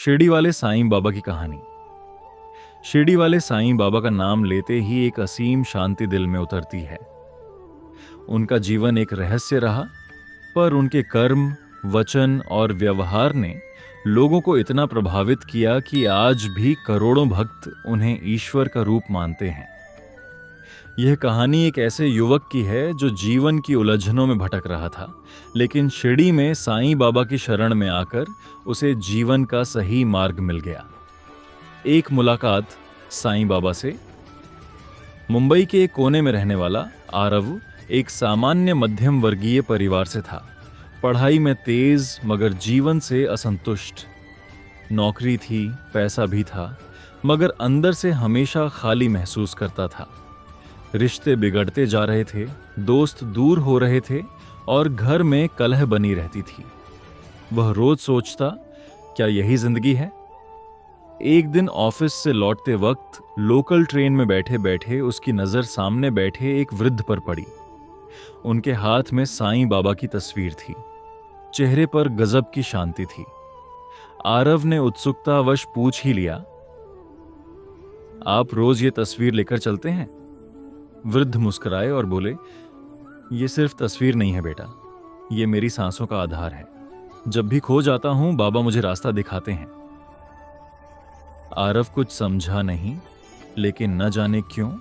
शिरडी वाले साईं बाबा की कहानी। शिरडी वाले साईं बाबा का नाम लेते ही एक असीम शांति दिल में उतरती है। उनका जीवन एक रहस्य रहा, पर उनके कर्म, वचन और व्यवहार ने लोगों को इतना प्रभावित किया कि आज भी करोड़ों भक्त उन्हें ईश्वर का रूप मानते हैं। यह कहानी एक ऐसे युवक की है जो जीवन की उलझनों में भटक रहा था, लेकिन शिरडी में साईं बाबा की शरण में आकर उसे जीवन का सही मार्ग मिल गया। एक मुलाकात साईं बाबा से। मुंबई के एक कोने में रहने वाला आरव एक सामान्य मध्यम वर्गीय परिवार से था। पढ़ाई में तेज मगर जीवन से असंतुष्ट। नौकरी थी, पैसा भी था, मगर अंदर से हमेशा खाली महसूस करता था। रिश्ते बिगड़ते जा रहे थे, दोस्त दूर हो रहे थे और घर में कलह बनी रहती थी। वह रोज सोचता, क्या यही जिंदगी है? एक दिन ऑफिस से लौटते वक्त लोकल ट्रेन में बैठे बैठे उसकी नजर सामने बैठे एक वृद्ध पर पड़ी। उनके हाथ में साईं बाबा की तस्वीर थी। चेहरे पर गजब की शांति थी। आरव ने उत्सुकतावश पूछ ही लिया, आप रोज ये तस्वीर लेकर चलते हैं? वृद्ध मुस्कुराए और बोले, ये सिर्फ तस्वीर नहीं है बेटा, ये मेरी सांसों का आधार है। जब भी खो जाता हूं, बाबा मुझे रास्ता दिखाते हैं। आरव कुछ समझा नहीं, लेकिन न जाने क्यों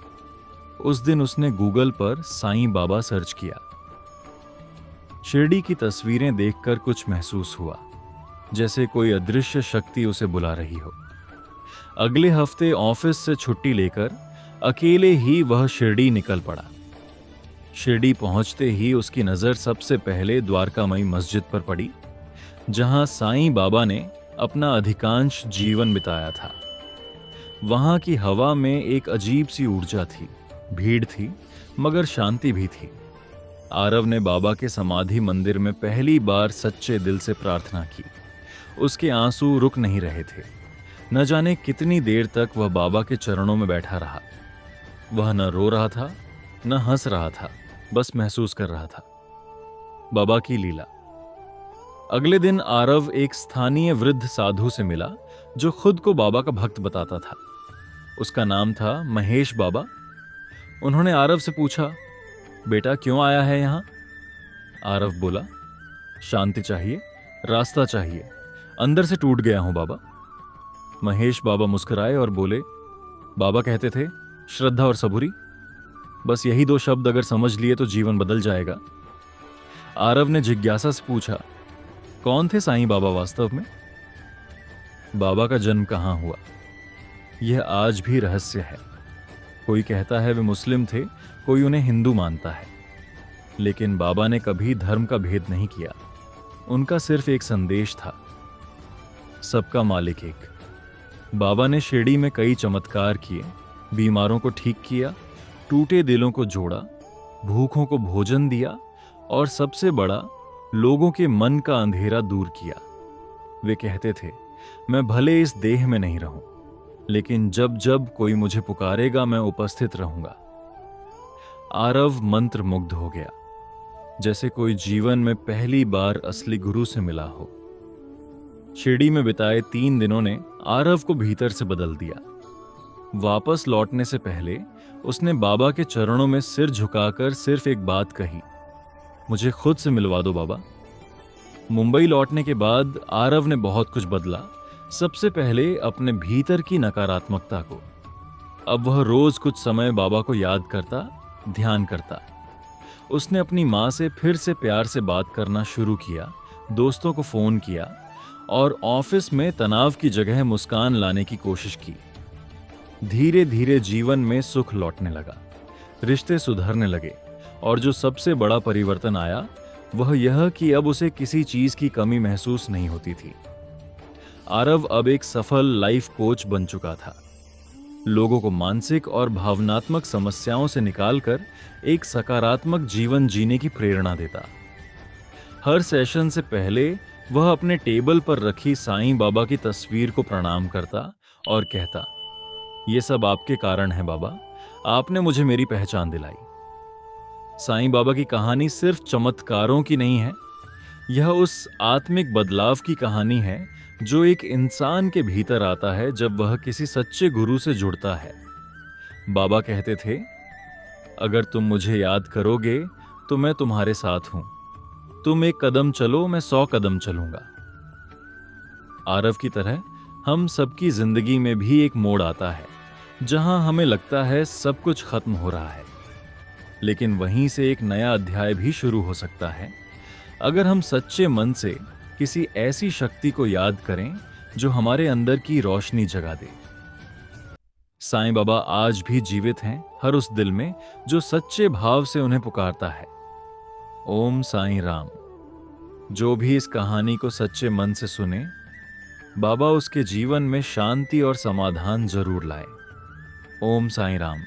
उस दिन उसने गूगल पर साईं बाबा सर्च किया। शिरडी की तस्वीरें देखकर कुछ महसूस हुआ, जैसे कोई अदृश्य शक्ति उसे बुला रही हो। अगले हफ्ते ऑफिस से छुट्टी लेकर अकेले ही वह शिरडी निकल पड़ा। शिरडी पहुंचते ही उसकी नजर सबसे पहले द्वारकामाई मस्जिद पर पड़ी, जहां साईं बाबा ने अपना अधिकांश जीवन बिताया था। वहां की हवा में एक अजीब सी ऊर्जा थी, भीड़ थी मगर शांति भी थी। आरव ने बाबा के समाधि मंदिर में पहली बार सच्चे दिल से प्रार्थना की। उसके आंसू रुक नहीं रहे थे। न जाने कितनी देर तक वह बाबा के चरणों में बैठा रहा। वह न रो रहा था, न हंस रहा था, बस महसूस कर रहा था बाबा की लीला। अगले दिन आरव एक स्थानीय वृद्ध साधु से मिला, जो खुद को बाबा का भक्त बताता था। उसका नाम था महेश बाबा। उन्होंने आरव से पूछा, बेटा क्यों आया है यहां? आरव बोला, शांति चाहिए, रास्ता चाहिए, अंदर से टूट गया हूं बाबा। महेश बाबा मुस्कुराए और बोले, बाबा कहते थे, श्रद्धा और सबूरी, बस यही दो शब्द अगर समझ लिए तो जीवन बदल जाएगा। आरव ने जिज्ञासा से पूछा, कौन थे साईं बाबा वास्तव में? बाबा का जन्म कहां हुआ, यह आज भी रहस्य है। कोई कहता है वे मुस्लिम थे, कोई उन्हें हिंदू मानता है, लेकिन बाबा ने कभी धर्म का भेद नहीं किया। उनका सिर्फ एक संदेश था, सबका मालिक एक। बाबा ने शिरडी में कई चमत्कार किए, बीमारों को ठीक किया, टूटे दिलों को जोड़ा, भूखों को भोजन दिया और सबसे बड़ा, लोगों के मन का अंधेरा दूर किया। वे कहते थे, मैं भले इस देह में नहीं रहूं, लेकिन जब जब कोई मुझे पुकारेगा मैं उपस्थित रहूंगा। आरव मंत्र मुग्ध हो गया, जैसे कोई जीवन में पहली बार असली गुरु से मिला हो। शिरडी में बिताए 3 दिनों ने आरव को भीतर से बदल दिया। वापस लौटने से पहले उसने बाबा के चरणों में सिर झुकाकर सिर्फ एक बात कही, मुझे खुद से मिलवा दो बाबा। मुंबई लौटने के बाद आरव ने बहुत कुछ बदला। सबसे पहले अपने भीतर की नकारात्मकता को। अब वह रोज कुछ समय बाबा को याद करता, ध्यान करता। उसने अपनी माँ से फिर से प्यार से बात करना शुरू किया, दोस्तों को फोन किया और ऑफिस में तनाव की जगह मुस्कान लाने की कोशिश की। धीरे धीरे जीवन में सुख लौटने लगा, रिश्ते सुधरने लगे और जो सबसे बड़ा परिवर्तन आया वह यह कि अब उसे किसी चीज की कमी महसूस नहीं होती थी। आरव अब एक सफल लाइफ कोच बन चुका था। लोगों को मानसिक और भावनात्मक समस्याओं से निकालकर एक सकारात्मक जीवन जीने की प्रेरणा देता। हर सेशन से पहले वह अपने टेबल पर रखी साईं बाबा की तस्वीर को प्रणाम करता और कहता, ये सब आपके कारण है बाबा, आपने मुझे मेरी पहचान दिलाई। साईं बाबा की कहानी सिर्फ चमत्कारों की नहीं है, यह उस आत्मिक बदलाव की कहानी है जो एक इंसान के भीतर आता है जब वह किसी सच्चे गुरु से जुड़ता है। बाबा कहते थे, अगर तुम मुझे याद करोगे तो मैं तुम्हारे साथ हूं। तुम एक कदम चलो, मैं 100 कदम चलूंगा। आरव की तरह हम सबकी जिंदगी में भी एक मोड़ आता है जहां हमें लगता है सब कुछ खत्म हो रहा है, लेकिन वहीं से एक नया अध्याय भी शुरू हो सकता है अगर हम सच्चे मन से किसी ऐसी शक्ति को याद करें जो हमारे अंदर की रोशनी जगा दे। साईं बाबा आज भी जीवित हैं हर उस दिल में जो सच्चे भाव से उन्हें पुकारता है। ओम साईं राम। जो भी इस कहानी को सच्चे मन से सुने, बाबा उसके जीवन में शांति और समाधान जरूर लाए। ओम साईं राम।